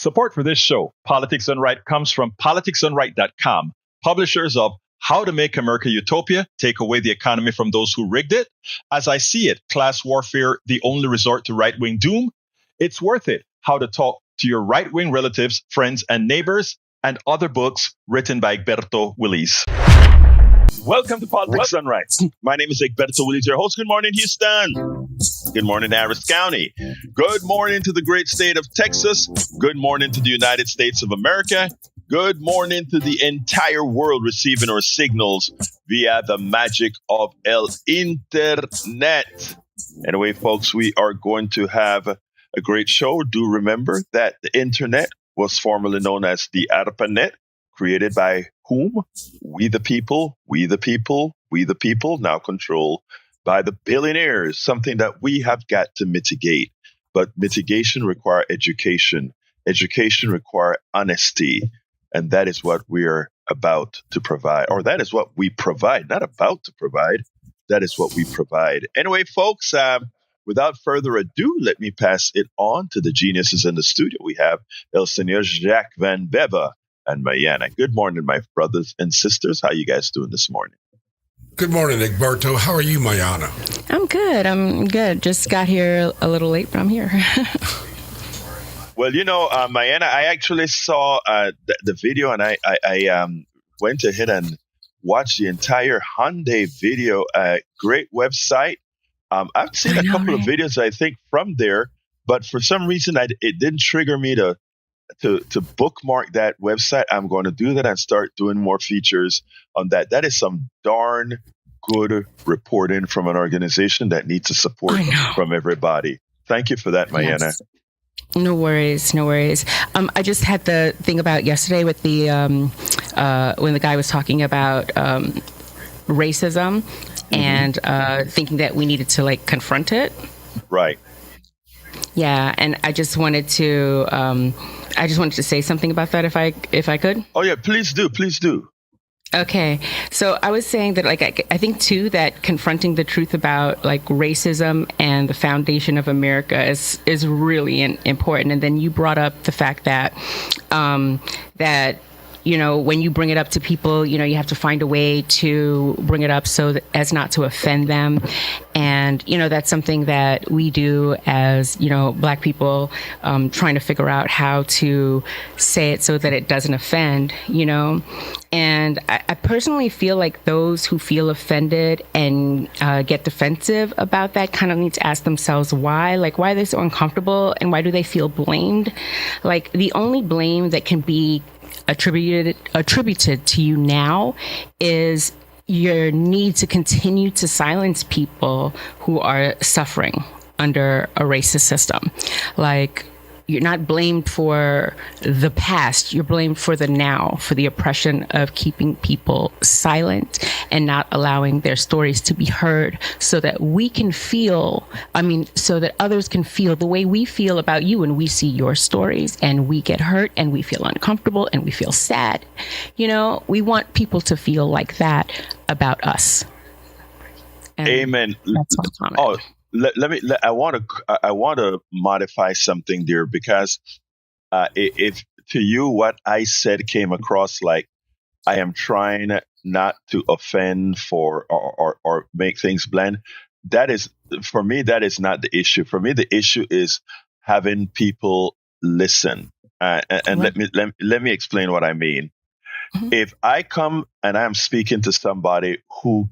Support for this show, Politics Done Right, comes from politicsdoneright.com, publishers of How to Make America Utopia, Take Away the Economy from Those Who Rigged It, As I See It, Class Warfare, The Only Resort to Right-Wing Doom, It's Worth It, How to Talk to Your Right-Wing Relatives, Friends, and Neighbors, and other books written by Egberto Willis. Welcome to Politics Done Right. My name is Egberto Willis, your host. Good morning, Houston. Good morning, Harris County. Good morning to the great state of Texas. Good morning to the United States of America. Good morning to the entire world receiving our signals via the magic of El Internet. Anyway, folks, we are going to have a great show. Do remember that the Internet was formerly known as the ARPANET, created by whom? We the people, now controlled by the billionaires, something that we have got to mitigate. But mitigation requires education. Education requires honesty. And that is what we are about to provide, or that is what we provide, not about to provide. That is what we provide. Anyway, folks, without further ado, let me pass it on to the geniuses in the studio. We have El Señor Jacques Van Beva and Mayana. Good morning, my brothers and sisters. How you guys doing this morning? Good morning, Egberto. How are you, Mayana? I'm good. Just got here a little late, but I'm here. Well, Mayana, I actually saw the video, and I went ahead and watched the entire Hyundai video. Great website. I've seen a couple of videos, I think, from there, but for some reason, it didn't trigger me to bookmark that website. I'm going to do that and start doing more features on that. That is some darn good reporting from an organization that needs the support from everybody. Thank you for that, Mayana. Yes. No worries. I just had the thing about yesterday with the when the guy was talking about racism and thinking that we needed to confront it. Right. Yeah, and I just wanted to say something about that if I could. Oh yeah, please do. Okay, so I was saying that I think too that confronting the truth about racism and the foundation of America is really important. And then you brought up the fact that when you bring it up to people, you have to find a way to bring it up so as not to offend them. And, that's something that we do as, Black people, trying to figure out how to say it so that it doesn't offend, And I personally feel like those who feel offended and get defensive about that kind of need to ask themselves why. Why are they so uncomfortable and why do they feel blamed? The only blame that can be attributed to you now is your need to continue to silence people who are suffering under a racist system. You're not blamed for the past, you're blamed for the now, for the oppression of keeping people silent and not allowing their stories to be heard so that we can feel, so that others can feel the way we feel about you when we see your stories and we get hurt and we feel uncomfortable and we feel sad. We want people to feel like that about us. And amen. That's my comment. I want to modify something there because if to you what I said came across like I am trying not to offend or make things blend, that is for me that is not the issue. For me, the issue is having people listen. And let me explain what I mean. Mm-hmm. If I come and I'm speaking to somebody who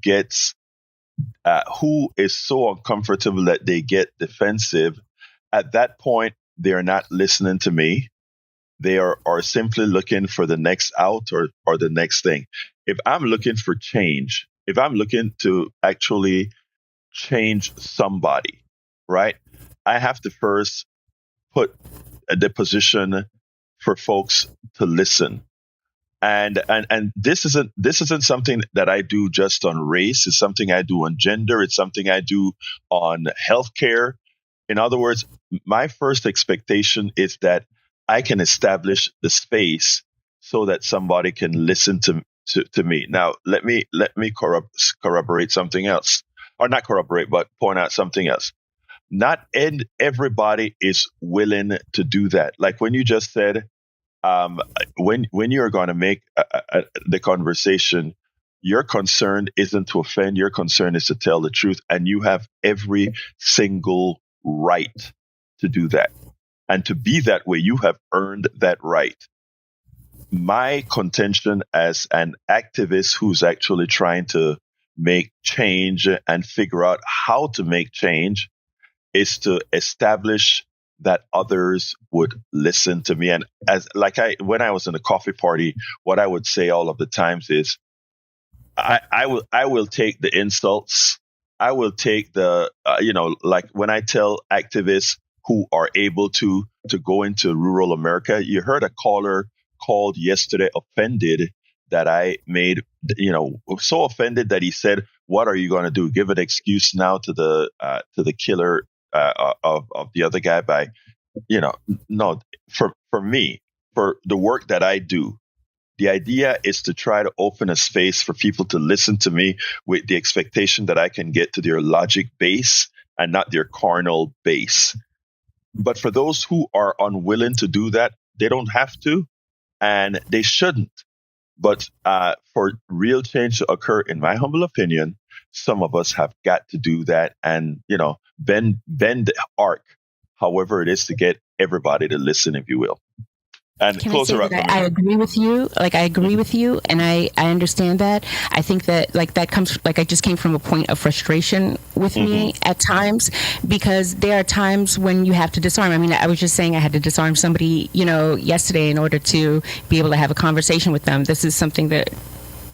is so uncomfortable that they get defensive, at that point, they're not listening to me. They are simply looking for the next out or the next thing. If I'm looking for change, if I'm looking to actually change somebody, right, I have to first put the position for folks to listen. And this isn't something that I do just on race. It's something I do on gender. It's something I do on healthcare. In other words, my first expectation is that I can establish the space so that somebody can listen to me. Now, let me corroborate something else, or not corroborate, but point out something else. not everybody is willing to do that. Like when you just said, when you're going to make the conversation, your concern isn't to offend. Your concern is to tell the truth, and you have every single right to do that. And to be that way, you have earned that right. My contention as an activist who's actually trying to make change and figure out how to make change is to establish that others would listen to me. And when I was in a coffee party, what I would say all of the times is, I will take the insults. I will take the, like when I tell activists who are able to go into rural America, you heard a caller called yesterday offended that I made, so offended that he said, "What are you going to do? Give an excuse now to the killer of the other guy?" By, no, for me, for the work that I do, the idea is to try to open a space for people to listen to me with the expectation that I can get to their logic base and not their carnal base. But for those who are unwilling to do that, they don't have to, and they shouldn't. But for real change to occur, in my humble opinion, some of us have got to do that and, bend the arc, however it is, to get everybody to listen, if you will. And Can close I say her up. that I agree with you. Like, I agree with you, and I understand that. I think that, that comes, I just came from a point of frustration with me at times, because there are times when you have to disarm. I mean, I was just saying I had to disarm somebody, yesterday in order to be able to have a conversation with them. This is something that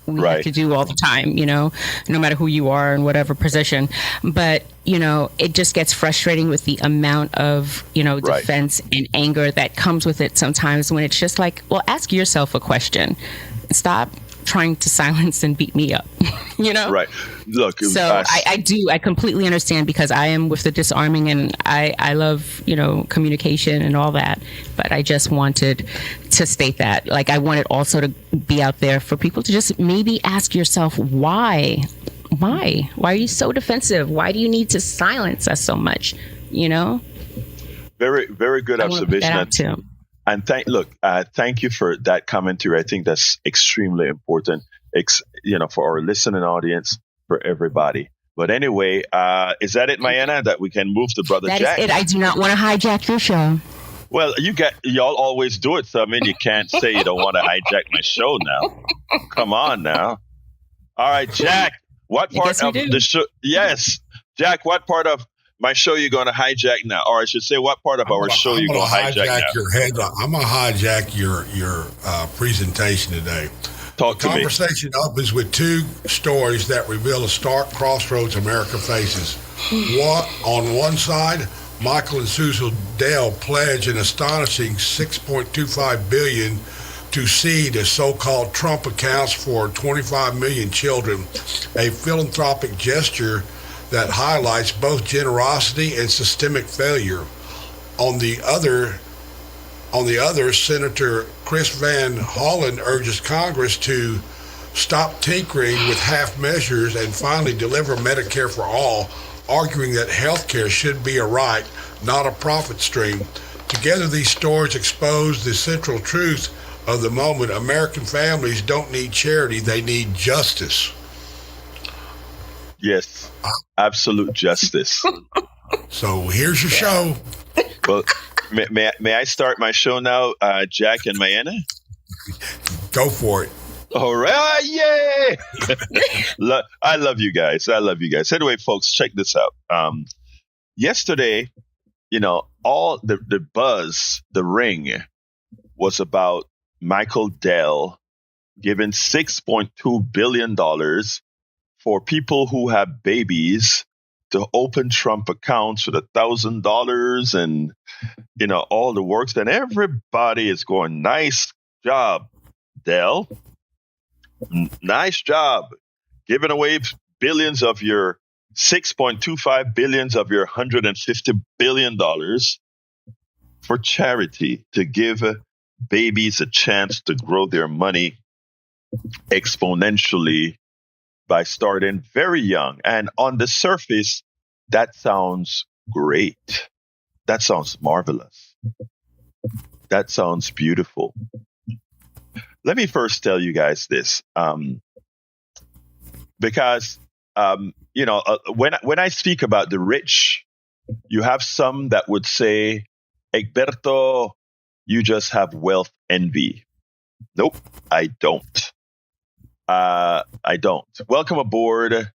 we have to do all the time, no matter who you are in whatever position. But, it just gets frustrating with the amount of, defense and anger that comes with it sometimes, when it's just like, well, ask yourself a question. Stop trying to silence and beat me up, Right. Look, so I completely understand, because I am with the disarming, and I love, communication and all that. But I just wanted to state that, I wanted also to be out there for people to just maybe ask yourself, why are you so defensive? Why do you need to silence us so much? Very, very good observation. And thank you for that commentary. I think that's extremely important, for our listening audience, for everybody. But anyway, is that it, Mayanna, that we can move to Brother Jack? That is it. I do not want to hijack your show. Well, y'all always do it. So, I mean, you can't say you don't want to hijack my show now. Come on now. All right, Jack, what part of the show? Yes, Jack, what part of my show you're going to hijack now? Or I should say, what part of our show you're going to hijack now? Your headline. I'm going to hijack your presentation today. Talk to me. The conversation opens with two stories that reveal a stark crossroads America faces. On one side, Michael and Susan Dell pledge an astonishing $6.25 billion to seed a so-called Trump accounts for 25 million children, a philanthropic gesture that highlights both generosity and systemic failure. On the other, Senator Chris Van Hollen urges Congress to stop tinkering with half measures and finally deliver Medicare for all, arguing that health care should be a right, not a profit stream. Together, these stories expose the central truth of the moment. American families don't need charity, they need justice. Yes, absolute justice. So here's your show. Well, may I start my show now, Jack and Mayanna? Go for it. All right, yay! I love you guys. Anyway, folks, check this out. Yesterday, all the buzz, the ring, was about Michael Dell giving $6.2 billion for people who have babies to open Trump accounts with $1,000 and, all the works. And everybody is going, nice job, Dell. Nice job giving away billions of your $6.25 billions of your $150 billion for charity, to give babies a chance to grow their money exponentially by starting very young. And on the surface, that sounds Great. That sounds marvelous. That sounds beautiful. Let me first tell you guys this, because when I speak about the rich, you have some that would say, Egberto, you just have wealth envy. Nope, I don't. I don't. Welcome aboard,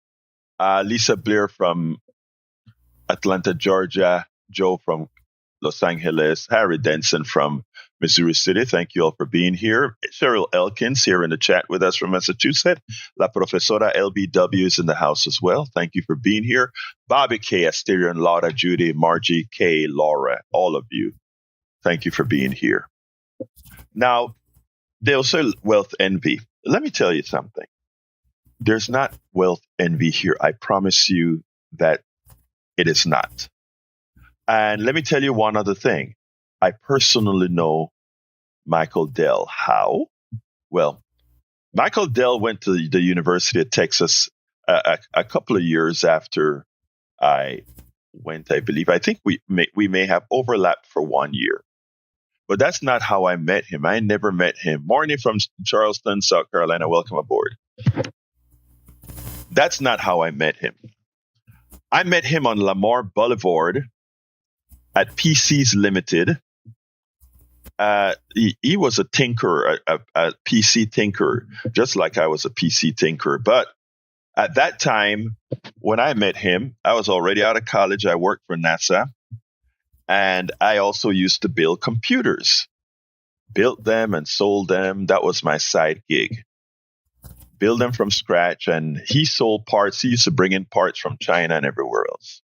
Lisa Blair from Atlanta, Georgia, Joe from Los Angeles, Harry Denson from Missouri City. Thank you all for being here. Cheryl Elkins here in the chat with us from Massachusetts. La Profesora LBW is in the house as well. Thank you for being here. Bobby K, Asterion, Laura, Judy, Margie K, Laura, all of you. Thank you for being here. Now, they'll say wealth envy. Let me tell you something. There's not wealth envy here. I promise you that it is not. And let me tell you one other thing. I personally know Michael Dell. How? Well, Michael Dell went to the University of Texas a couple of years after I went, I believe. I think we may have overlapped for 1 year. But that's not how I met him. I never met him. Morning from Charleston, South Carolina. Welcome aboard. That's not how I met him. I met him on Lamar Boulevard at PCs Limited. He was a tinker, a PC tinker, just like I was a PC tinker. But at that time, when I met him, I was already out of college. I worked for NASA. And I also used to build computers, built them and sold them. That was my side gig. Build them from scratch. And he sold parts. He used to bring in parts from China and everywhere else.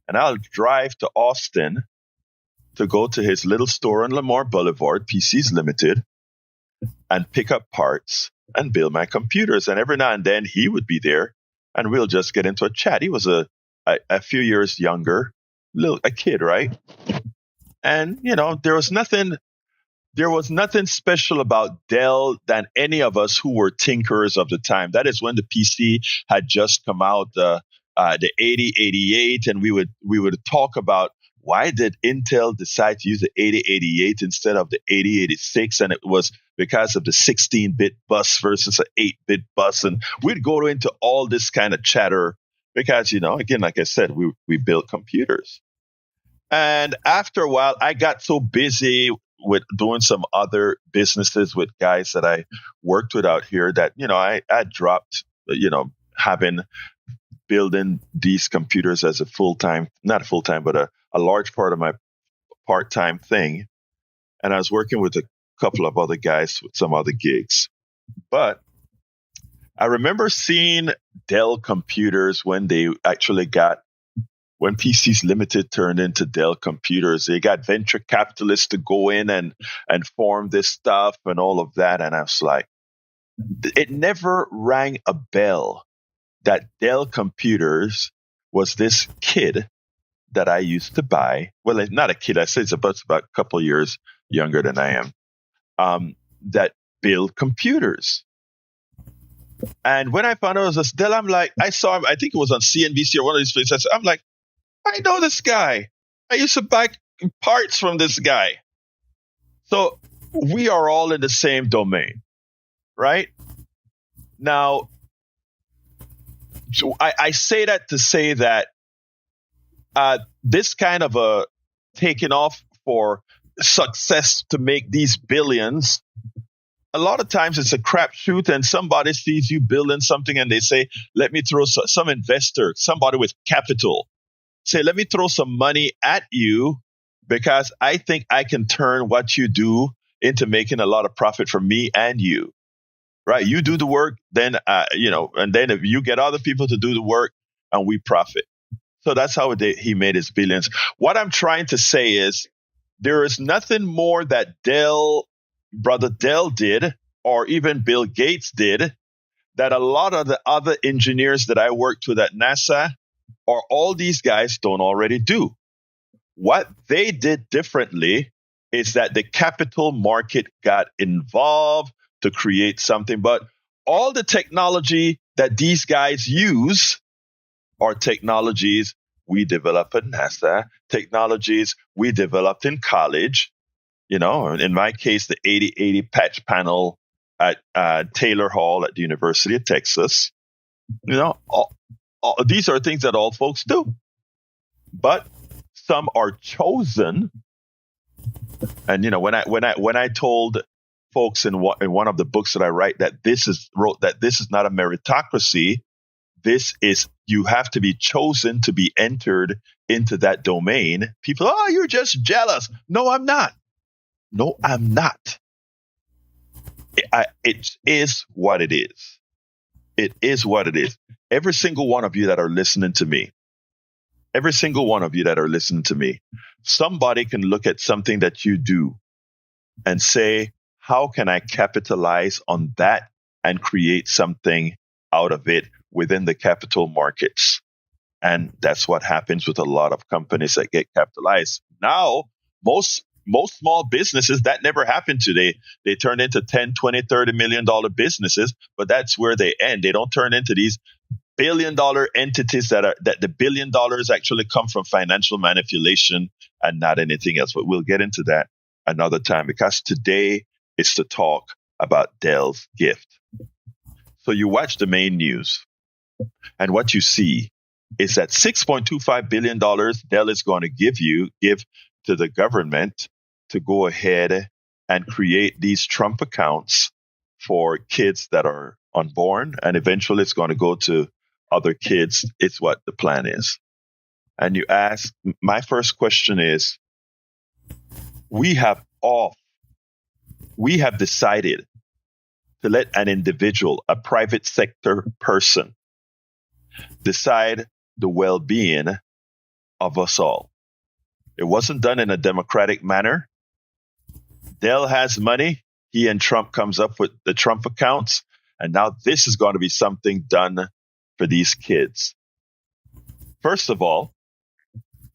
And I'll drive to Austin to go to his little store on Lamar Boulevard, PCs Limited, and pick up parts and build my computers. And every now and then he would be there and we'll just get into a chat. He was a few years younger. A kid, right? And, there was nothing special about Dell than any of us who were tinkers of the time. That is when the PC had just come out, the 8088, and we would talk about why did Intel decide to use the 8088 instead of the 8086, and it was because of the 16-bit bus versus an 8-bit bus, and we'd go into all this kind of chatter. Because, again, like I said, we built computers. And after a while, I got so busy with doing some other businesses with guys that I worked with out here that, I dropped, building these computers as a full-time, not full-time, but a large part of my part-time thing. And I was working with a couple of other guys with some other gigs. But I remember seeing Dell computers when PCs Limited turned into Dell computers. They got venture capitalists to go in and form this stuff and all of that. And I was like, it never rang a bell that Dell computers was this kid that I used to buy. Well, not a kid. I say it's about a couple of years younger than I am, that build computers. And when I found out it was a Dell, I'm like, I saw him, I think it was on CNBC or one of these places. I'm like, I know this guy. I used to buy parts from this guy. So we are all in the same domain, right? Now, so I say that to say that this kind of a taking off for success to make these billions, a lot of times it's a crapshoot, and somebody sees you building something and they say, let me throw some investor, somebody with capital, say, let me throw some money at you because I think I can turn what you do into making a lot of profit for me and you, right? You do the work, then, and then if you get other people to do the work and we profit. So that's how he made his billions. What I'm trying to say is there is nothing more that Brother Dell did, or even Bill Gates did, that a lot of the other engineers that I worked with at NASA or all these guys don't already do. What they did differently is that the capital market got involved to create something. But all the technology that these guys use are technologies we develop at NASA, technologies we developed in college. In my case, the 8080 patch panel at Taylor Hall at the University of Texas. All these are things that all folks do, but some are chosen. And when I told folks in one of the books that I wrote that this is not a meritocracy. This is, you have to be chosen to be entered into that domain. People, oh, you're just jealous. No, I'm not. No, I'm not. It is what it is. It is what it is. Every single one of you that are listening to me, somebody can look at something that you do and say, how can I capitalize on that and create something out of it within the capital markets? And that's what happens with a lot of companies that get capitalized. Now, most small businesses, that never happened today. They turn into 10, 20, $30 million businesses, but that's where they end. They don't turn into these billion-dollar entities that the $1 billion actually come from financial manipulation and not anything else. But we'll get into that another time, because today is to talk about Dell's gift. So you watch the main news, and what you see is that $6.25 billion Dell is going to give to the government to go ahead and create these Trump accounts for kids that are unborn, and eventually it's going to go to other kids. It's what the plan is. And you ask, my first question is, we have decided to let an individual, a private sector person, decide the well-being of us all. It wasn't done in a democratic manner. Dell has money. He and Trump comes up with the Trump accounts. And now this is going to be something done for these kids. First of all,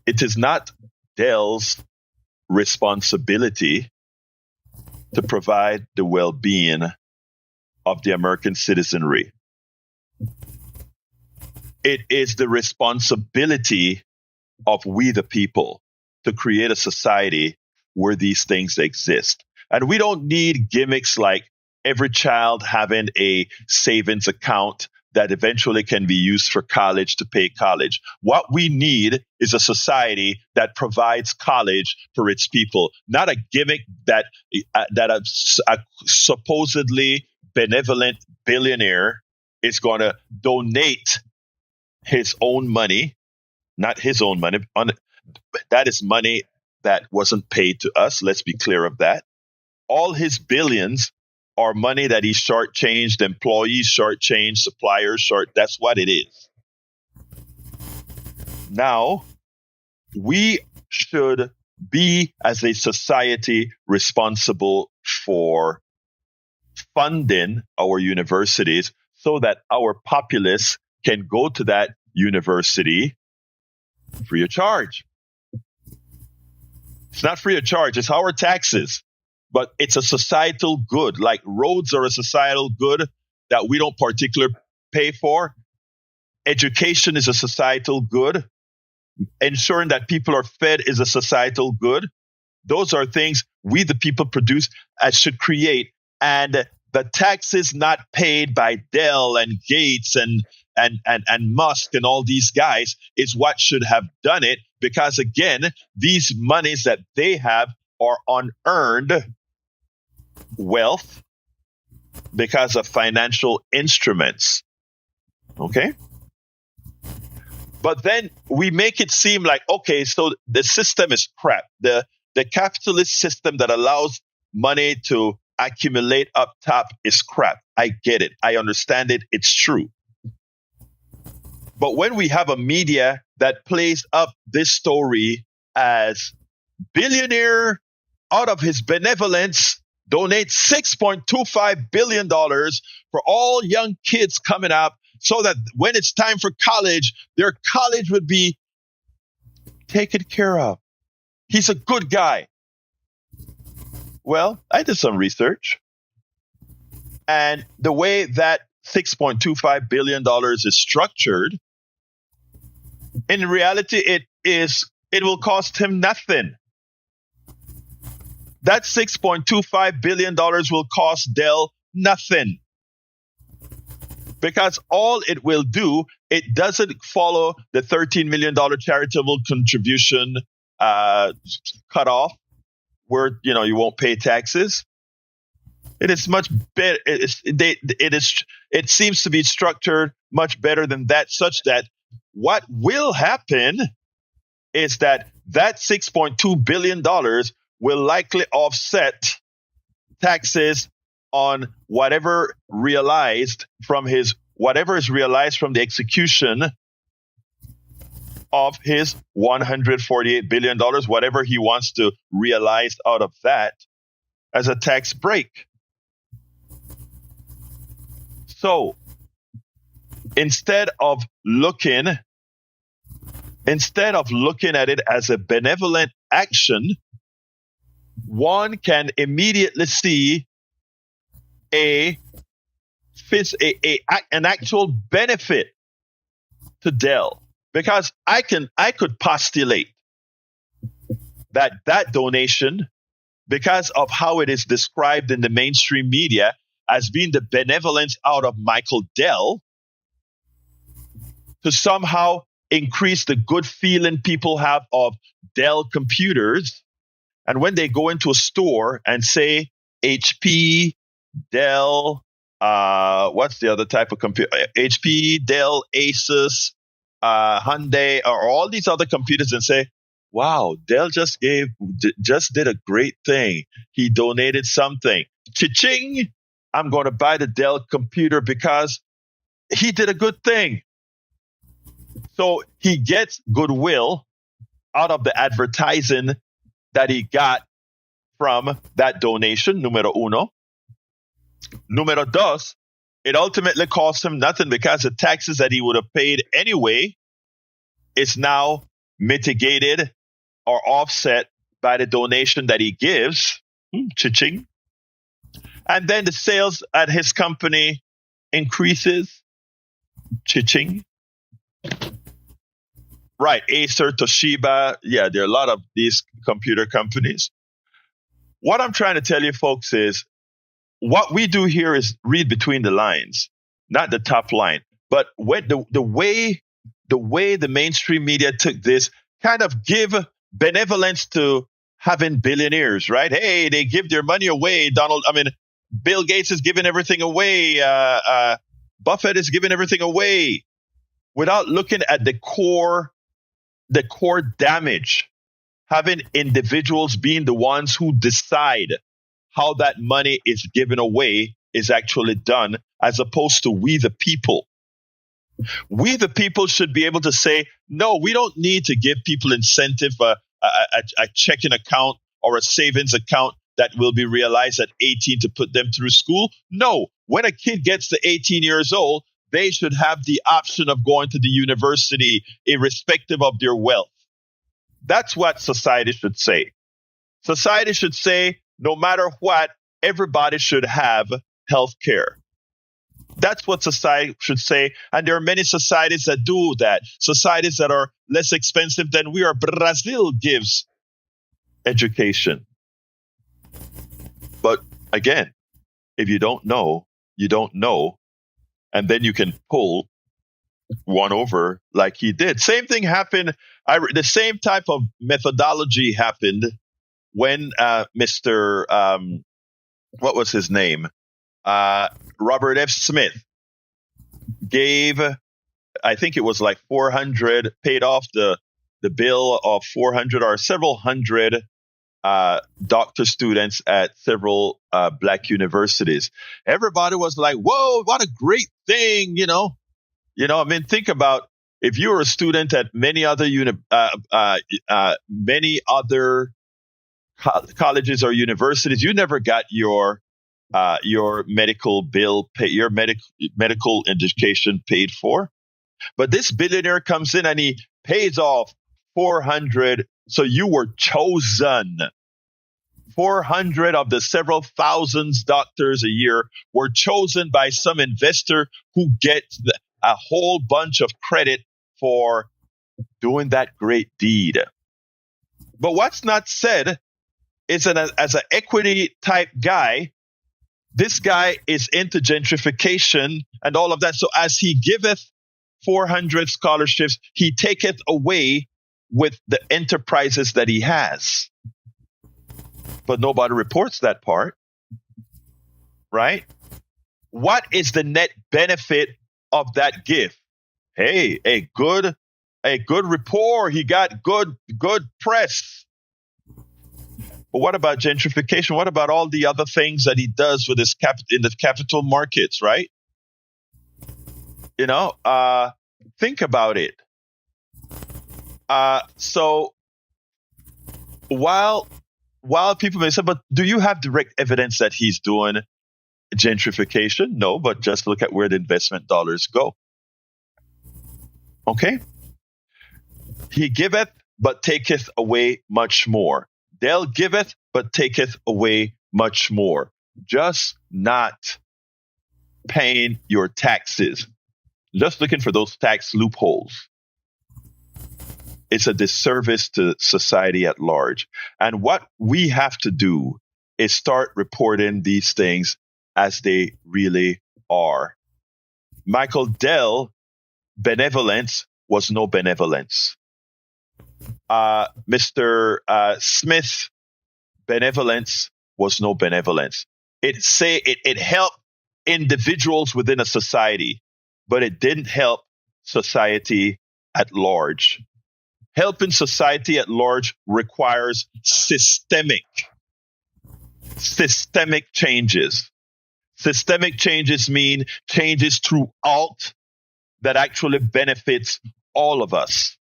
it is not Dell's responsibility to provide the well-being of the American citizenry. It is the responsibility of we the people to create a society where these things exist. And we don't need gimmicks like every child having a savings account that eventually can be used for college to pay college. What we need is a society that provides college for its people, not a gimmick that a supposedly benevolent billionaire is going to donate his own money, not his own money. That is money that wasn't paid to us. Let's be clear of that. All his billions are money that he shortchanged employees, shortchanged suppliers, that's what it is. Now, we should be, as a society, responsible for funding our universities so that our populace can go to that university free of charge. It's not free of charge. It's our taxes. But it's a societal good, like roads are a societal good that we don't particularly pay for. Education is a societal good. Ensuring that people are fed is a societal good. Those are things we, the people, produce and should create. And the taxes not paid by Dell and Gates and Musk and all these guys is what should have done it. Because, again, these monies that they have are unearned wealth because of financial instruments. Okay? But then we make it seem like, okay, so the system is crap. The capitalist system that allows money to accumulate up top is crap. I get it. I understand it. It's true. But when we have a media that plays up this story as billionaire out of his benevolence donates $6.25 billion for all young kids coming up so that when it's time for college, their college would be taken care of. He's a good guy. Well, I did some research. And the way that $6.25 billion is structured, In reality, it will cost him nothing. That $6.25 billion will cost Dell nothing. Because all it will do, it doesn't follow the $13 million charitable contribution cutoff where, you won't pay taxes. It is much better. It seems to be structured much better than that, such that what will happen is that $6.2 billion will likely offset taxes on whatever is realized from the execution of his $148 billion, whatever he wants to realize out of that as a tax break. So instead of looking at it as a benevolent action, one can immediately see an actual benefit to Dell, because I could postulate that donation, because of how it is described in the mainstream media as being the benevolence out of Michael Dell, to somehow increase the good feeling people have of Dell computers. And when they go into a store and say HP, Dell, what's the other type of computer? HP, Dell, Asus, Hyundai, or all these other computers, and say, wow, Dell just did a great thing. He donated something. Cha-ching! I'm going to buy the Dell computer because he did a good thing. So he gets goodwill out of the advertising that he got from that donation, numero uno. Numero dos, it ultimately costs him nothing, because the taxes that he would have paid anyway is now mitigated or offset by the donation that he gives. Cha-ching. And then the sales at his company increases. Cha-ching. Right, Acer, Toshiba, yeah, there are a lot of these computer companies. What I'm trying to tell you, folks, is what we do here is read between the lines, not the top line. But when the way the mainstream media took this, kind of give benevolence to having billionaires, right? Hey, they give their money away. Bill Gates is giving everything away. Buffett is giving everything away, without looking at the core damage, having individuals being the ones who decide how that money is given away is actually done, as opposed to we the people. We the people should be able to say, no, we don't need to give people incentive, a checking account or a savings account that will be realized at 18 to put them through school. No, when a kid gets to 18 years old, they should have the option of going to the university irrespective of their wealth. That's what society should say. Society should say, no matter what, everybody should have health care. That's what society should say. And there are many societies that do that. Societies that are less expensive than we are. Brazil gives education. But again, if you don't know, you don't know. And then you can pull one over like he did. Same thing happened. The same type of methodology happened when Mr. What was his name? Robert F. Smith gave, I think it was like 400, paid off the bill of 400 or several hundred doctor students at several black universities. Everybody was like, whoa, what a great thing, think about if you were a student at many other colleges or universities, you never got your medical bill, your medical education paid for. But this billionaire comes in and he pays off 400. So you were chosen. 400 of the several thousands doctors a year were chosen by some investor who gets a whole bunch of credit for doing that great deed. But what's not said is that as an equity type guy, this guy is into gentrification and all of that. So as he giveth 400 scholarships, he taketh away with the enterprises that he has. But nobody reports that part, right? What is the net benefit of that gift? Hey, a good rapport. He got good press. But what about gentrification? What about all the other things that he does with his in the capital markets, right? Think about it. So while people may say, but do you have direct evidence that he's doing gentrification? No, but just look at where the investment dollars go. Okay? He giveth, but taketh away much more. They'll giveth, but taketh away much more. Just not paying your taxes. Just looking for those tax loopholes. It's a disservice to society at large. And what we have to do is start reporting these things as they really are. Michael Dell, benevolence was no benevolence. Mr. Smith, benevolence was no benevolence. It helped individuals within a society, but it didn't help society at large. Helping society at large requires systemic changes. Systemic changes mean changes throughout that actually benefits all of us.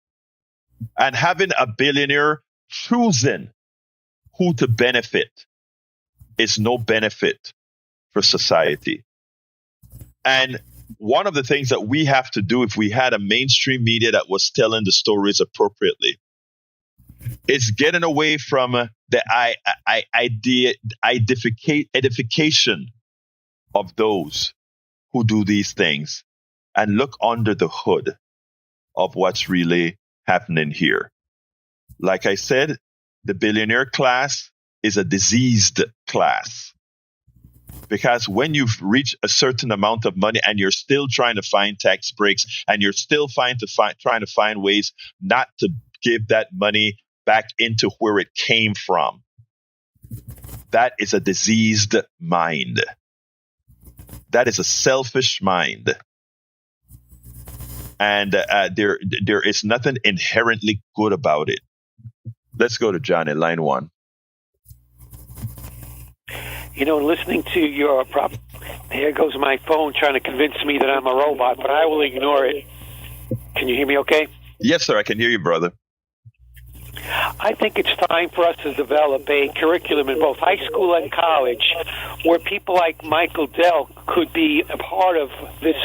And having a billionaire choosing who to benefit is no benefit for society. And one of the things that we have to do if we had a mainstream media that was telling the stories appropriately is getting away from the edification of those who do these things and look under the hood of what's really happening here. Like I said, the billionaire class is a diseased class. Because when you've reached a certain amount of money and you're still trying to find tax breaks and you're still trying to find ways not to give that money back into where it came from, that is a diseased mind. That is a selfish mind. And there is nothing inherently good about it. Let's go to John in line 1. Listening to your here goes my phone trying to convince me that I'm a robot, but I will ignore it. Can you hear me okay? Yes, sir. I can hear you, brother. I think it's time for us to develop a curriculum in both high school and college where people like Michael Dell could be a part of this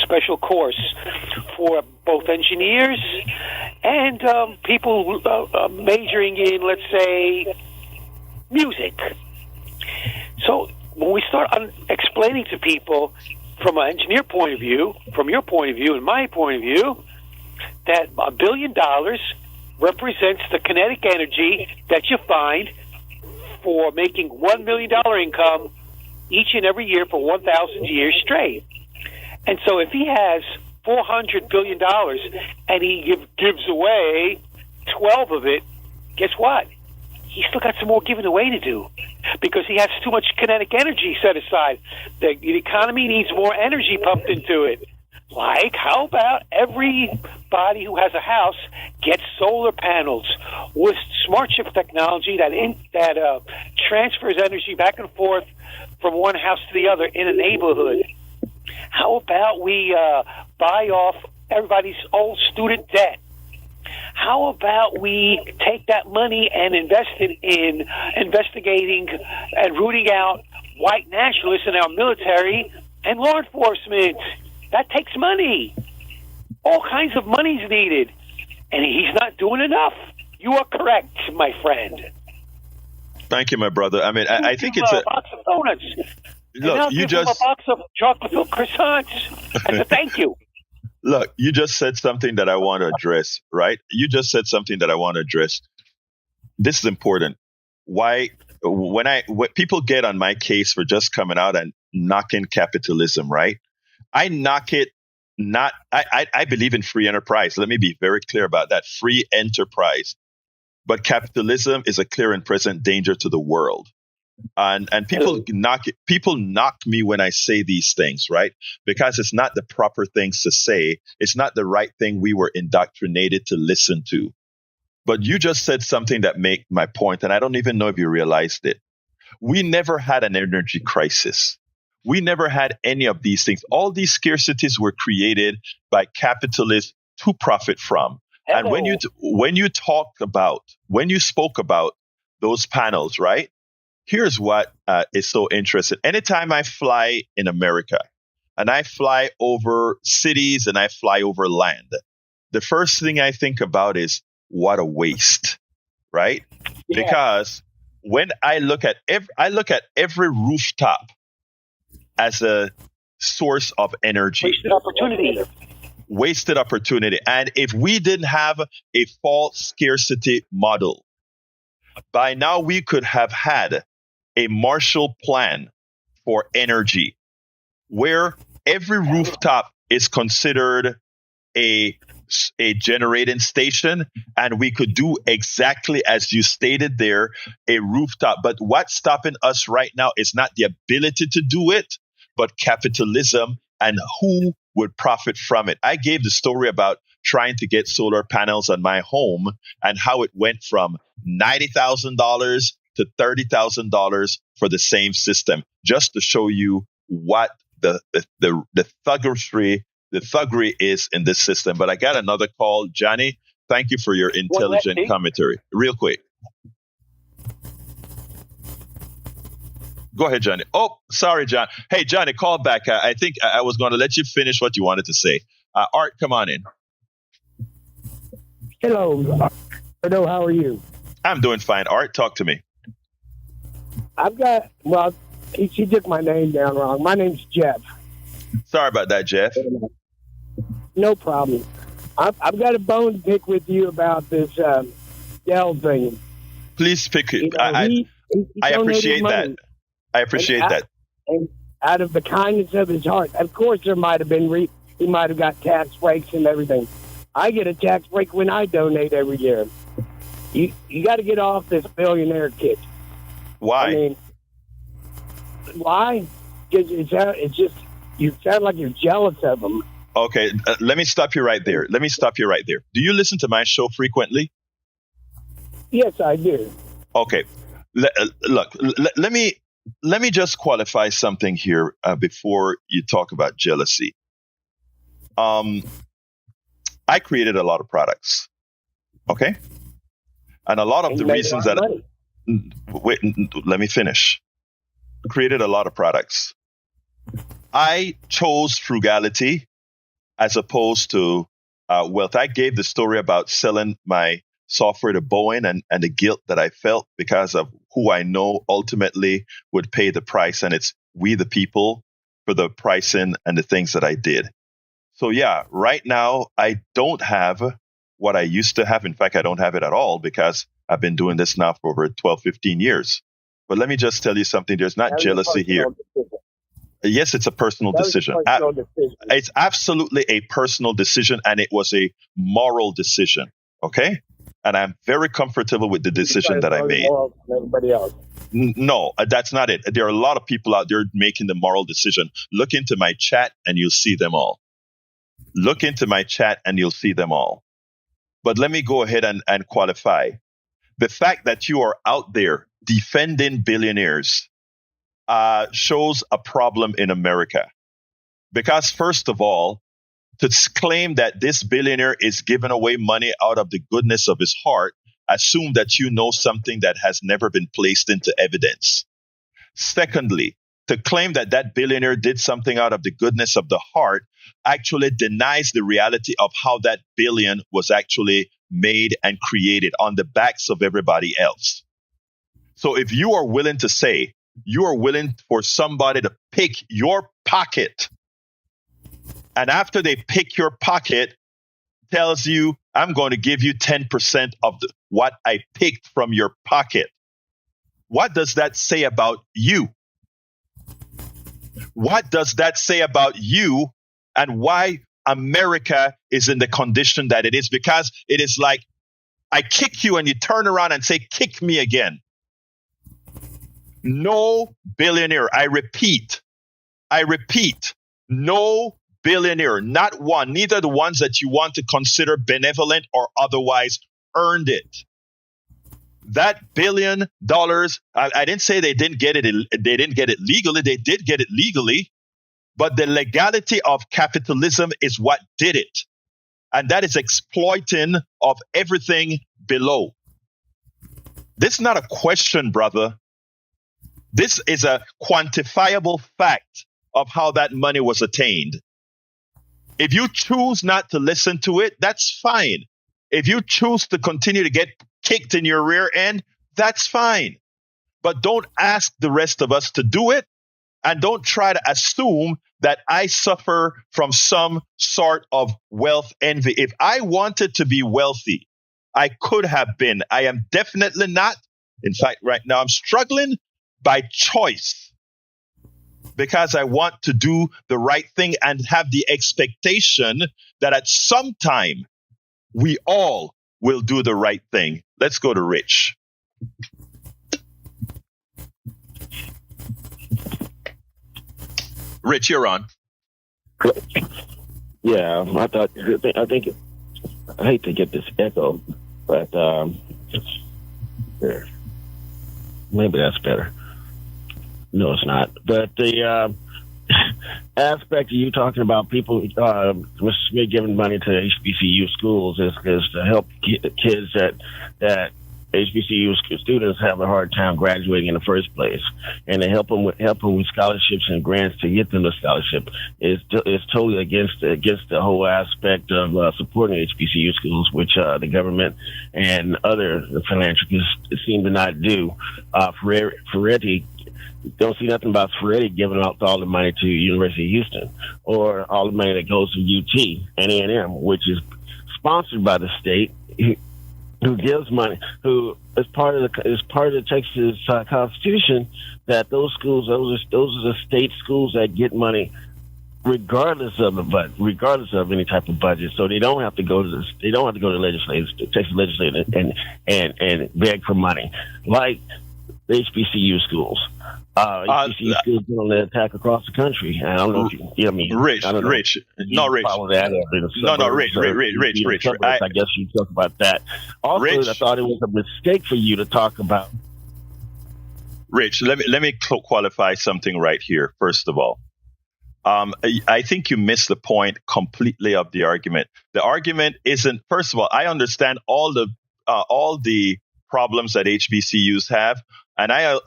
special course for both engineers and people majoring in, let's say, music. So when we start explaining to people from an engineer point of view, from your point of view and my point of view, that $1 billion represents the kinetic energy that you find for making $1 million income each and every year for 1,000 years straight. And so if he has $400 billion and he gives away 12 of it, guess what? He's still got some more giving away to do because he has too much kinetic energy set aside. The economy needs more energy pumped into it. Like, how about everybody who has a house gets solar panels with smart chip technology that transfers energy back and forth from one house to the other in a neighborhood? How about we buy off everybody's old student debt? How about we take that money and invest it in investigating and rooting out white nationalists in our military and law enforcement? That takes money. All kinds of money is needed. And he's not doing enough. You are correct, my friend. Thank you, my brother. I mean, I think it's a box of donuts. Look, and I'll give him a box of chocolate milk croissants as a thank you. Look, you just said something that I want to address, right? You just said something that I want to address. This is important. Why, when people get on my case for just coming out and knocking capitalism, right? I knock it not, I believe in free enterprise. Let me be very clear about that. Free enterprise. But capitalism is a clear and present danger to the world. And people knock me when I say these things, right? Because it's not the proper things to say. It's not the right thing we were indoctrinated to listen to. But you just said something that made my point, and I don't even know if you realized it. We never had an energy crisis. We never had any of these things. All these scarcities were created by capitalists to profit from. Hello. And when you spoke about those panels, right? Here's what is so interesting. Anytime I fly in America, and I fly over cities and I fly over land, the first thing I think about is what a waste, right? Yeah. Because when I look at every rooftop as a source of energy. Wasted opportunity. And if we didn't have a false scarcity model, by now we could have had a Marshall Plan for energy, where every rooftop is considered a generating station, and we could do exactly as you stated there, a rooftop. But what's stopping us right now is not the ability to do it, but capitalism and who would profit from it. I gave the story about trying to get solar panels on my home and how it went from $90,000 to $30,000 for the same system, just to show you what the thuggery is in this system. But I got another call. Johnny, thank you for your intelligent commentary. Real quick. Go ahead, Johnny. Oh, sorry, John. Hey, Johnny, call back. I think I was going to let you finish what you wanted to say. Art, come on in. Hello. Hello, how are you? I'm doing fine. Art, talk to me. She took my name down wrong. My name's Jeff. Sorry about that, Jeff. No problem. I've got a bone to pick with you about this Dell thing. Please pick it. You know, he I appreciate that. money. I appreciate that. And out of the kindness of his heart, of course, there might have been he might have got tax breaks and everything. I get a tax break when I donate every year. You got to get off this billionaire kick. Why? I mean, why? Because it's just you sound like you're jealous of them. Okay, let me stop you right there. Do you listen to my show frequently? Yes, I do. Okay, look. Let me just qualify something here before you talk about jealousy. I created a lot of products, okay, and a lot of the reasons that wait, let me finish. Created a lot of products. I chose frugality as opposed to wealth. I gave the story about selling my software to Boeing and the guilt that I felt because of who I know ultimately would pay the price. And it's we, the people, for the pricing and the things that I did. So yeah, right now, I don't have what I used to have. In fact, I don't have it at all because I've been doing this now for over 12, 15 years. But let me just tell you something. There's not jealousy here. Yes, it's a personal decision. It's absolutely a personal decision, and it was a moral decision. Okay? And I'm very comfortable with the decision that I made. Everybody else. No, that's not it. There are a lot of people out there making the moral decision. Look into my chat and you'll see them all. But let me go ahead and qualify. The fact that you are out there defending billionaires shows a problem in America. Because first of all, to claim that this billionaire is giving away money out of the goodness of his heart, assume that you know something that has never been placed into evidence. Secondly, to claim that that billionaire did something out of the goodness of the heart actually denies the reality of how that billion was actually made and created on the backs of everybody else. So if you are willing to say you are willing for somebody to pick your pocket And after they pick your pocket, tells you, I'm going to give you 10% of what I picked from your pocket. What does that say about you? What does that say about you and why America is in the condition that it is? Because it is like, I kick you and you turn around and say, kick me again. No billionaire, I repeat, no billionaire, not one, neither the ones that you want to consider benevolent or otherwise, earned it. That $1 billion, I didn't say they didn't get it legally. They did get it legally, but the legality of capitalism is what did it. And that is exploiting of everything below. This is not a question, brother. This is a quantifiable fact of how that money was attained. If you choose not to listen to it, that's fine. If you choose to continue to get kicked in your rear end, that's fine. But don't ask the rest of us to do it. And don't try to assume that I suffer from some sort of wealth envy. If I wanted to be wealthy, I could have been. I am definitely not. In fact, right now I'm struggling by choice because I want to do the right thing and have the expectation that at some time we all will do the right thing. Let's go to Rich. Rich, you're on. Yeah, I hate to get this echo, but there. Maybe that's better. No, it's not. But the aspect of you talking about people, Mr. Smith giving money to HBCU schools is to help kids that HBCU students have a hard time graduating in the first place, and to help them with scholarships and grants to get them the scholarship is totally against the whole aspect of supporting HBCU schools, which the government and other philanthropists seem to not do. Ferretti, don't see nothing about Ferretti giving out all the money to University of Houston or all the money that goes to UT and A&M, which is sponsored by the state. Who gives money? Who is part of the Texas Constitution that those schools, those are the state schools that get money, regardless of any type of budget. So they don't have to go to the legislators, the Texas legislature, and beg for money like the HBCU schools. HBCU schools been on the attack across the country. I don't know if you know what I mean. Rich. Follow that Rich. I guess you talk about that. Also, Rich, I thought it was a mistake for you to talk about. Rich, let me qualify something right here. First of all, I think you missed the point completely of the argument. The argument isn't. First of all, I understand all the problems that HBCUs have. And I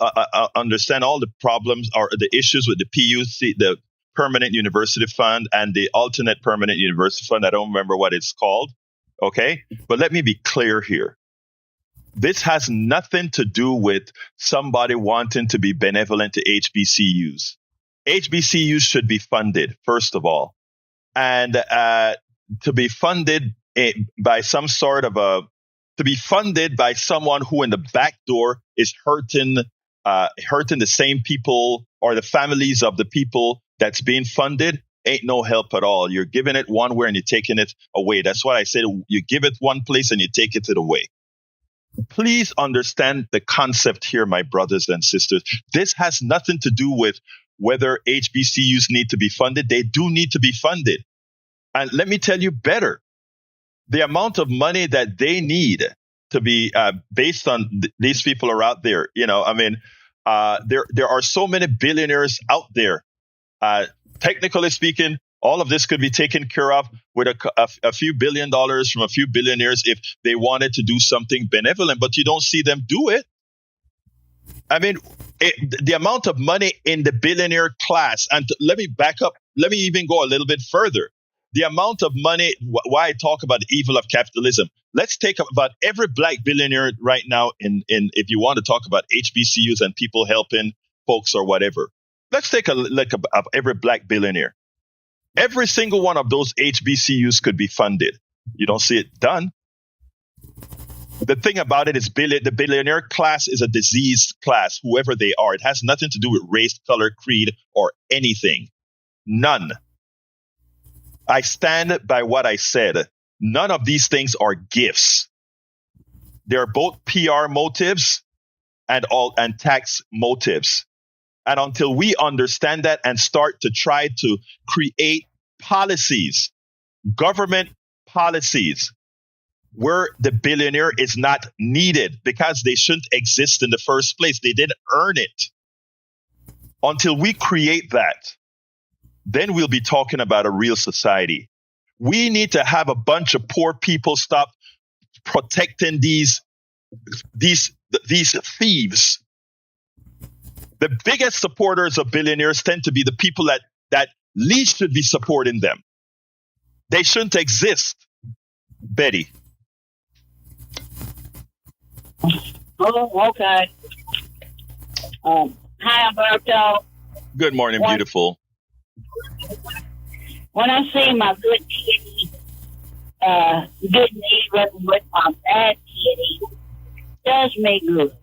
understand all the problems or the issues with the PUC, the Permanent University Fund, and the Alternate Permanent University Fund. I don't remember what it's called. Okay. But let me be clear here. This has nothing to do with somebody wanting to be benevolent to HBCUs. HBCUs should be funded, first of all. And to be funded by some sort of to be funded by someone who in the back door is hurting the same people or the families of the people that's being funded ain't no help at all. You're giving it one way and you're taking it away. That's why I said you give it one place and you take it away. Please understand the concept here, my brothers and sisters. This has nothing to do with whether HBCUs need to be funded. They do need to be funded. And let me tell you better. The amount of money that they need to be based on these people are out there. You know, I mean, there are so many billionaires out there. Technically speaking, all of this could be taken care of with a few $1 billion from a few billionaires if they wanted to do something benevolent, but you don't see them do it. I mean, the amount of money in the billionaire class, and let me back up. Let me even go a little bit further. The amount of money, why I talk about the evil of capitalism. Let's take about every black billionaire right now if you want to talk about HBCUs and people helping folks or whatever. Let's take a look at every black billionaire. Every single one of those HBCUs could be funded. You don't see it done. The thing about it is the billionaire class is a diseased class, whoever they are. It has nothing to do with race, color, creed, or anything. None. I stand by what I said. None of these things are gifts. They're both PR motives and tax motives. And until we understand that and start to try to create policies, government policies, where the billionaire is not needed because they shouldn't exist in the first place. They didn't earn it. Until we create that, then we'll be talking about a real society. We need to have a bunch of poor people stop protecting these thieves. The biggest supporters of billionaires tend to be the people that least should be supporting them. They shouldn't exist. Betty. Oh, okay. Hi, Alberto. Good morning, beautiful. When I see my good kitty getting even with my bad kitty, it does me good.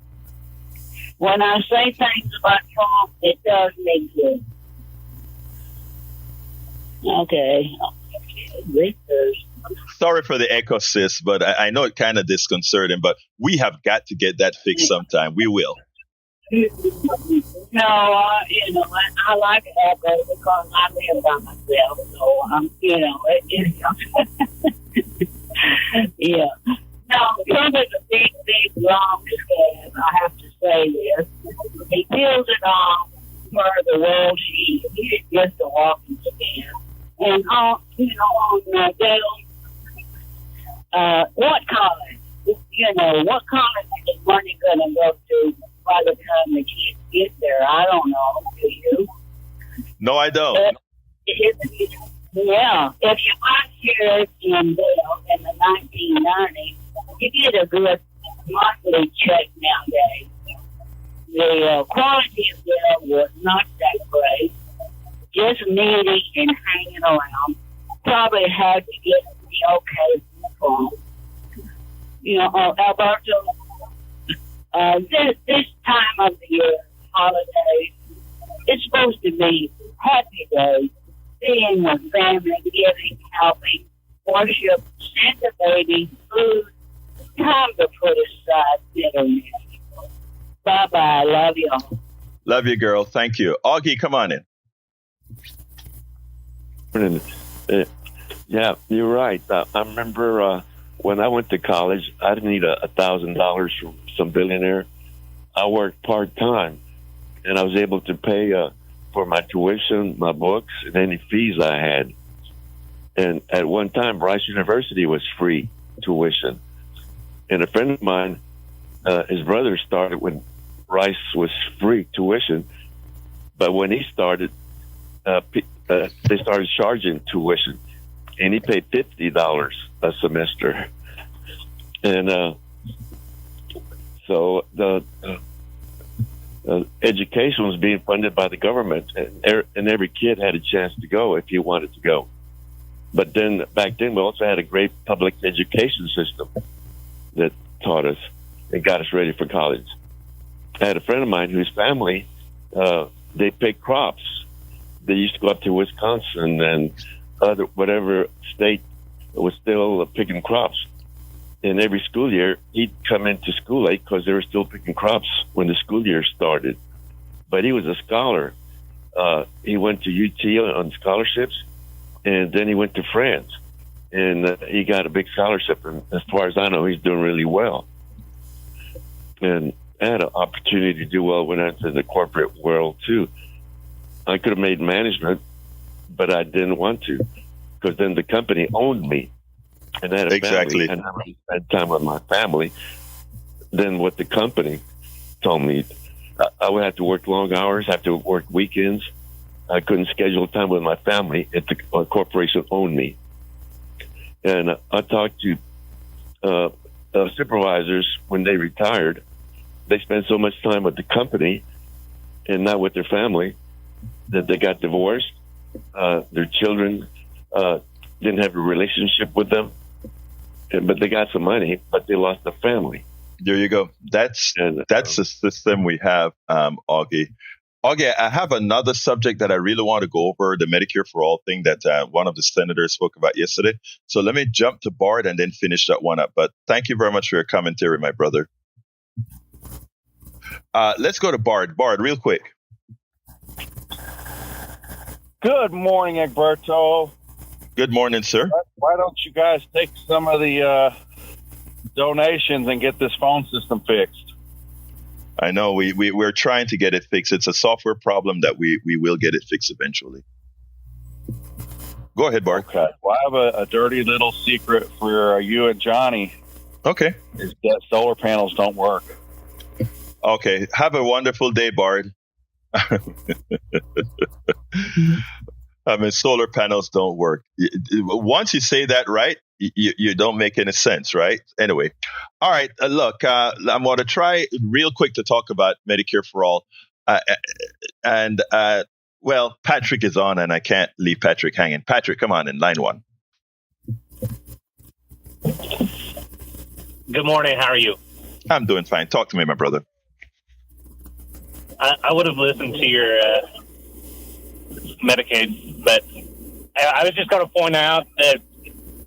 When I say things about Trump, it does me good. Okay. Sorry for the echo, sis, but I know it kind of disconcerting, but we have got to get that fixed sometime. We will. No, I like echo because I live by myself, so yeah. No, Trump is a big, long scam. I have to say this. He peels it off for the world sheet. He's just a walking scam. And on Dale, what college? What college is money going to go to by the time the kids get there? I don't know. Do you? No, I don't. Yeah. If you watch here in Dale in the 1990s, you get a good monthly check nowadays. The quality of Dale was not that great. Just needy and hanging around. Probably had to get the okay from. Alberto, this time of the year, holidays, it's supposed to be happy days, being with family, giving, helping, worship, send the baby, food, time to put aside bitterness. Bye-bye. Love y'all. Love you, girl. Thank you. Augie, come on in. Yeah, you're right. I remember when I went to college, I didn't need $1,000 from some billionaire. I worked part-time, and I was able to pay for my tuition, my books, and any fees I had. And at one time, Rice University was free tuition. And a friend of mine, his brother started when Rice was free tuition. But when he started, they started charging tuition, and he paid $50 a semester. And so the education was being funded by the government, and every kid had a chance to go if he wanted to go. But then back then, we also had a great public education system that taught us and got us ready for college. I had a friend of mine whose family, they picked crops. They used to go up to Wisconsin and whatever state was still picking crops. And every school year, he'd come into school late because they were still picking crops when the school year started. But he was a scholar. He went to UT on scholarships, and then he went to France. And he got a big scholarship. And as far as I know, he's doing really well. And I had an opportunity to do well when I went into the corporate world, too. I could have made management, but I didn't want to, because then the company owned me. And I had a family, and I spent time with my family. Then what the company told me, I would have to work long hours, have to work weekends. I couldn't schedule time with my family if the corporation owned me. And I talked to supervisors when they retired. They spent so much time with the company and not with their family that they got divorced Their children didn't have a relationship with them, but they got some money, but they lost their family. There you go. That's the system we have, Augie. Augie, I have another subject that I really want to go over, the Medicare for All thing that one of the senators spoke about yesterday. So let me jump to Bart and then finish that one up. But thank you very much for your commentary, my brother. Let's go to Bart. Bart, real quick. Good morning, Egberto. Good morning, sir. Why don't you guys take some of the donations and get this phone system fixed? I know we're trying to get it fixed. It's a software problem that we will get it fixed eventually. Go ahead, Bart. Okay. Well, I have a dirty little secret for you and Johnny. Okay. Is that solar panels don't work. Okay. Have a wonderful day, Bart. I mean, solar panels don't work. Once you say that, right, you don't make any sense, right? Anyway, all right. Look, I'm going to try real quick to talk about Medicare for All. Well, Patrick is on, and I can't leave Patrick hanging. Patrick, come on in, line one. Good morning. How are you? I'm doing fine. Talk to me, my brother. I would have listened to your Medicaid, but I was just going to point out that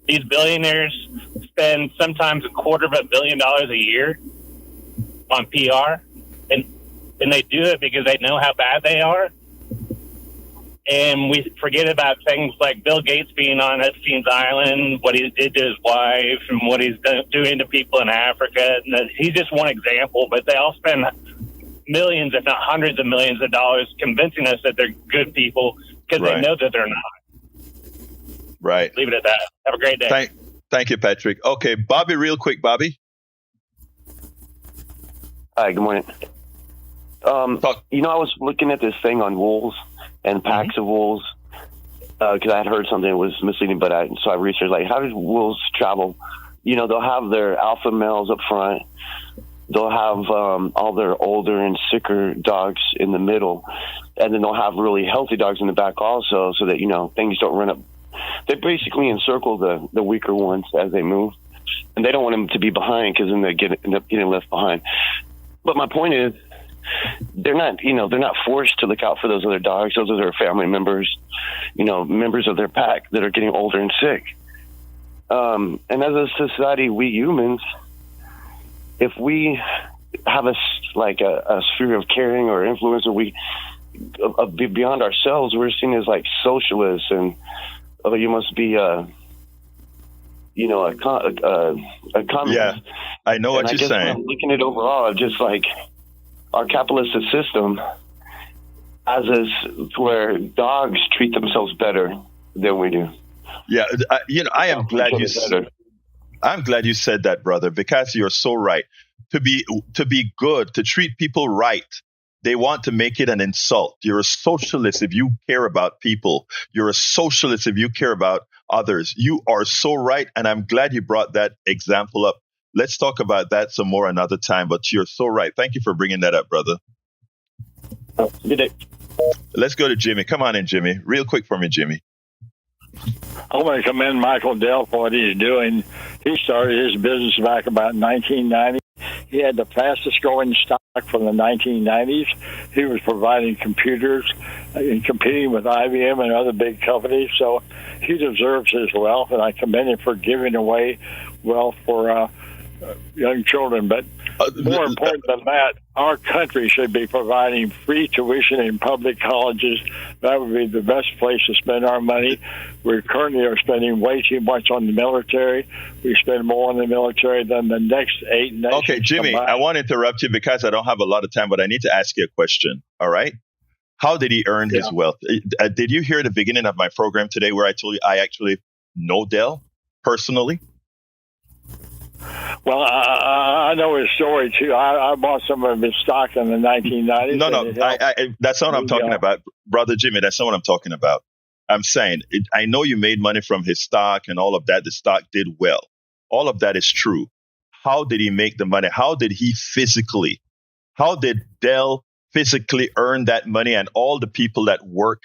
these billionaires spend sometimes $250 million a year on PR, and they do it because they know how bad they are. And we forget about things like Bill Gates being on Epstein's Island, what he did to his wife, and what he's doing to people in Africa. And he's just one example, but they all spend millions, if not hundreds of millions of dollars convincing us that they're good people because they know that they're not. Right. Leave it at that. Have a great day. Thank you, Patrick. Okay, Bobby, real quick, Bobby. Hi, good morning. I was looking at this thing on wolves and packs of wolves because I had heard something that was misleading, but I researched, like, how do wolves travel? They'll have their alpha males up front. They'll have all their older and sicker dogs in the middle, and then they'll have really healthy dogs in the back also, so that, things don't run up. They basically encircle the weaker ones as they move, and they don't want them to be behind because then they end up getting left behind. But my point is, they're not forced to look out for those other dogs. Those are their family members, members of their pack that are getting older and sick. And as a society, we humans, if we have a sphere of caring or influence, or we beyond ourselves, we're seen as like socialists, and you must be a communist. Yeah, I know what you're saying. I'm looking at it overall, just like our capitalist system has us where dogs treat themselves better than we do. Yeah, I am glad you said. I'm glad you said that, brother, because you're so right. To be good, to treat people right, they want to make it an insult. You're a socialist if you care about people. You're a socialist if you care about others. You are so right, and I'm glad you brought that example up. Let's talk about that some more another time, but you're so right. Thank you for bringing that up, brother. Good day. Let's go to Jimmy. Come on in, Jimmy. Real quick for me, Jimmy. I want to commend Michael Dell for what he's doing. He started his business back about 1990. He had the fastest growing stock from the 1990s. He was providing computers and competing with IBM and other big companies. So he deserves his wealth, and I commend him for giving away wealth for young children. But more important than that, our country should be providing free tuition in public colleges. That would be the best place to spend our money. We currently are spending way too much on the military. We spend more on the military than the next 8 nations. Okay, Jimmy, combined. I want to interrupt you because I don't have a lot of time, but I need to ask you a question. All right? How did he earn his wealth? Did you hear the beginning of my program today where I told you I actually know Dell personally? Well, I know his story, too. I bought some of his stock in the 1990s. No, that's not what I'm talking about. Brother Jimmy, that's not what I'm talking about. I'm saying, I know you made money from his stock and all of that. The stock did well. All of that is true. How did he make the money? How did Dell physically earn that money, and all the people that work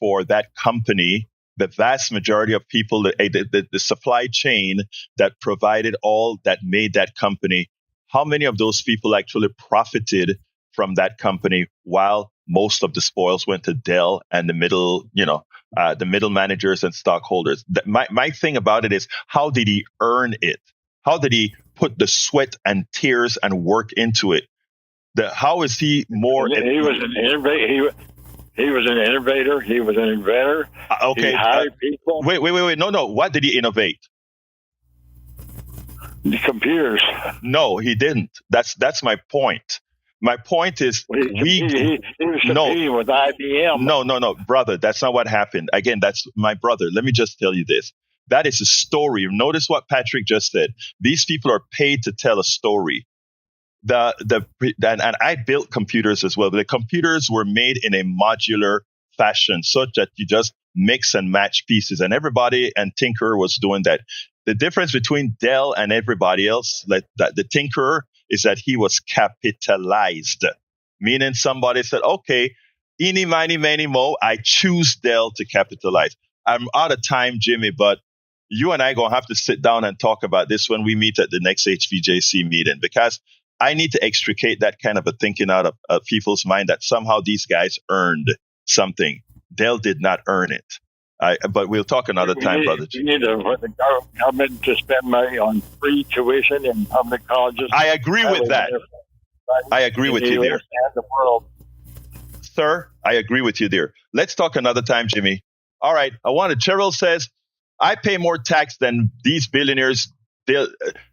for that company, the vast majority of people, the supply chain that provided all that made that company, how many of those people actually profited from that company while most of the spoils went to Dell and the middle managers and stockholders? My thing about it is, how did he earn it? How did he put the sweat and tears and work into it? How is he more? He was an innovator. He was an innovator. He was an inventor. Okay. He hired people. Wait. No. What did he innovate? The computers. No, he didn't. That's my point. My point is, he was competing with IBM. No, brother. That's not what happened. Again, that's my brother. Let me just tell you this. That is a story. Notice what Patrick just said. These people are paid to tell a story. And I built computers as well. But the computers were made in a modular fashion, such that you just mix and match pieces. And everybody and Tinker was doing that. The difference between Dell and everybody else, the Tinker, is that he was capitalized, meaning somebody said, okay, eeny, miny, miny, mo, I choose Dell to capitalize. I'm out of time, Jimmy, but you and I are going to have to sit down and talk about this when we meet at the next HVJC meeting, because I need to extricate that kind of a thinking out of people's mind that somehow these guys earned something. Dell did not earn it. But we'll talk another time, brother. You need the government to spend money on free tuition in public colleges. I agree with that. I agree with you there. The world. Sir, I agree with you there. Let's talk another time, Jimmy. All right. Cheryl says, I pay more tax than these billionaires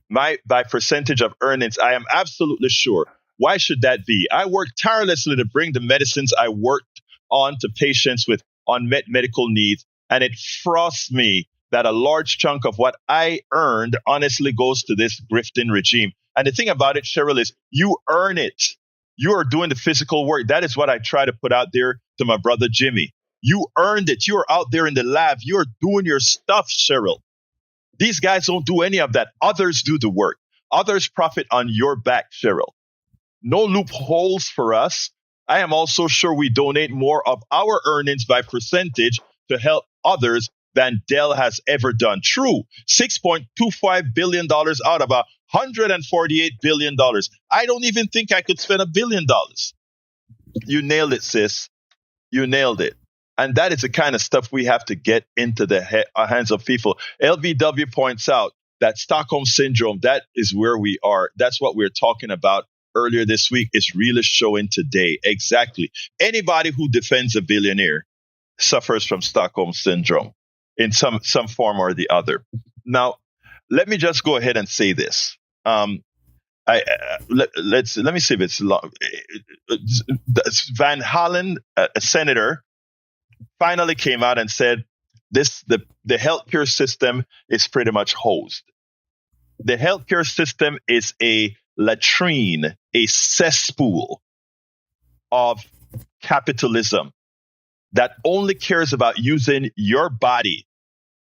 by percentage of earnings. I am absolutely sure. Why should that be? I worked tirelessly to bring the medicines I worked on to patients with unmet medical needs, and it frosts me that a large chunk of what I earned honestly goes to this grifting regime. And the thing about it, Cheryl, is you earn it. You are doing the physical work. That is what I try to put out there to my brother Jimmy. You earned it. You are out there in the lab. You are doing your stuff, Cheryl. These guys don't do any of that. Others do the work. Others profit on your back, Cheryl. No loopholes for us. I am also sure we donate more of our earnings by percentage to help others than Dell has ever done. True, $6.25 billion out of $148 billion. I don't even think I could spend $1 billion. You nailed it, sis. You nailed it. And that is the kind of stuff we have to get into the hands of people. LVW points out that Stockholm Syndrome, that is where we are. That's what we're talking about earlier this week, is really showing today. Exactly. Anybody who defends a billionaire suffers from Stockholm Syndrome in some form or the other. Now, let me just go ahead and say this. Let me see if it's long. Van Hollen, a senator, finally came out and said the healthcare system is pretty much hosed. The healthcare system is a latrine, a cesspool of capitalism that only cares about using your body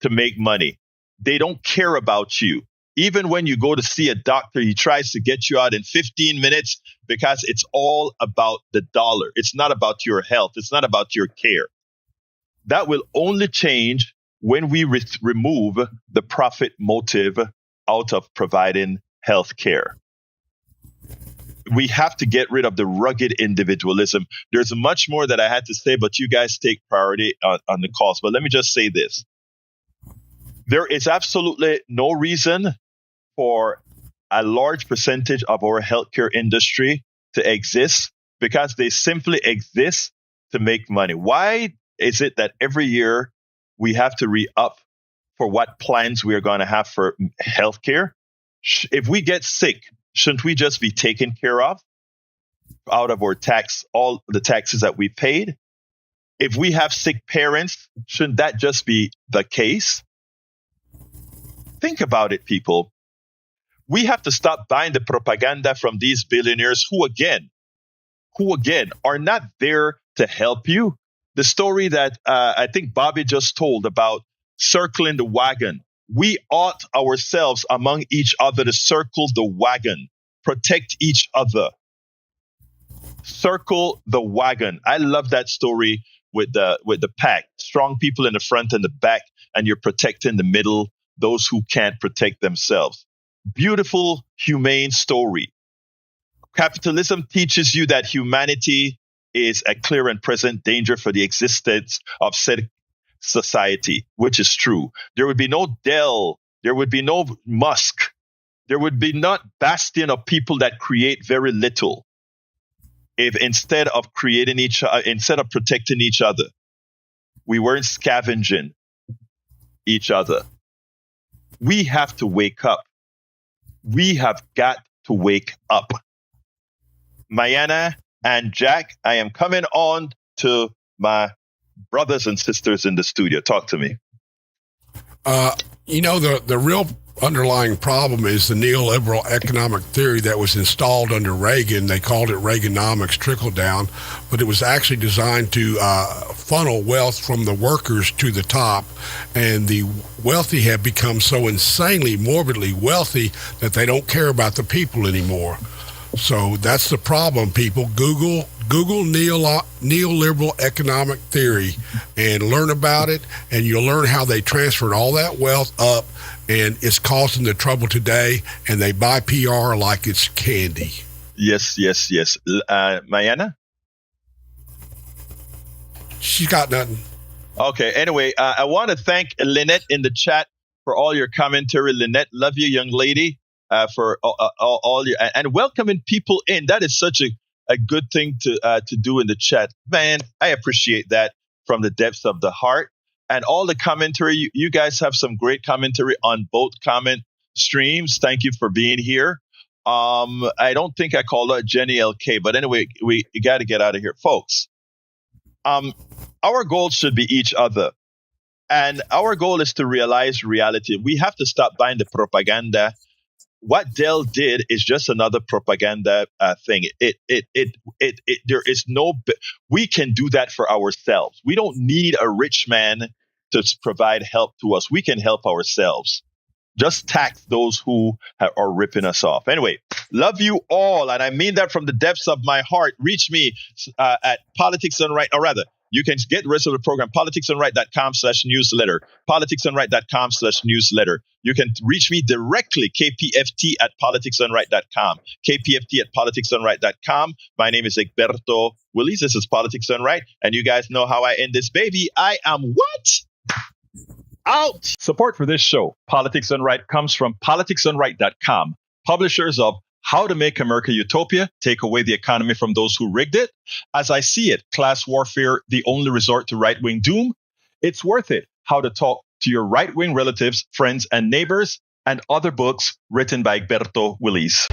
to make money. They don't care about you. Even when you go to see a doctor, he tries to get you out in 15 minutes because it's all about the dollar. It's not about your health. It's not about your care. That will only change when we remove the profit motive out of providing health care. We have to get rid of the rugged individualism. There's much more that I had to say, but you guys take priority on the calls. But let me just say this. There is absolutely no reason for a large percentage of our healthcare industry to exist, because they simply exist to make money. Why is it that every year we have to re-up for what plans we are going to have for healthcare? If we get sick, shouldn't we just be taken care of out of our tax, all the taxes that we paid? If we have sick parents, shouldn't that just be the case? Think about it, people. We have to stop buying the propaganda from these billionaires who again, are not there to help you. The story that I think Bobby just told about circling the wagon. We ought ourselves among each other to circle the wagon, protect each other. Circle the wagon. I love that story with the pack, strong people in the front and the back, and you're protecting the middle, those who can't protect themselves. Beautiful, humane story. Capitalism teaches you that humanity is a clear and present danger for the existence of said society, which is true. There would be no Dell, there would be no Musk, there would be not bastion of people that create very little. If instead of protecting each other, we weren't scavenging each other. We have to wake up. We have got to wake up. Mayana and Jack, I am coming on to my brothers and sisters in the studio. Talk to me. The real underlying problem is the neoliberal economic theory that was installed under Reagan. They called it Reaganomics, trickle down, but it was actually designed to funnel wealth from the workers to the top, and the wealthy have become so insanely morbidly wealthy that they don't care about the people anymore. So that's the problem, people. Google neoliberal economic theory and learn about it, and you'll learn how they transferred all that wealth up, and it's causing the trouble today, and they buy PR like it's candy. Yes. Mayana? She's got nothing. Okay, anyway, I want to thank Lynette in the chat for all your commentary. Lynette, love you, young lady, for all your, and welcoming people in. That is such a good thing to do in the chat. Man, I appreciate that from the depths of the heart. And all the commentary, you guys have some great commentary on both comment streams. Thank you for being here. I don't think I called out Jenny LK, but anyway, we got to get out of here. Folks, our goal should be each other. And our goal is to realize reality. We have to stop buying the propaganda. What Dell did is just another propaganda thing. There is no, we can do that for ourselves. We don't need a rich man to provide help to us. We can help ourselves. Just tax those who are ripping us off. Anyway, love you all. And I mean that from the depths of my heart. Reach me at Politics Done Right, or rather, you can get the rest of the program, politicsdoneright.com/newsletter, politicsdoneright.com/newsletter. You can reach me directly, kpft@politicsdoneright.com, kpft@politicsdoneright.com. My name is Egberto Willis. This is Politics Done Right. And you guys know how I end this baby. I am what? Out. Support for this show, Politics Done Right, comes from politicsdoneright.com, publishers of How to Make America Utopia, Take Away the Economy from Those Who Rigged It. As I See It, Class Warfare, The Only Resort to Right-Wing Doom. It's Worth It, How to Talk to Your Right-Wing Relatives, Friends, and Neighbors, and other books written by Egberto Willis.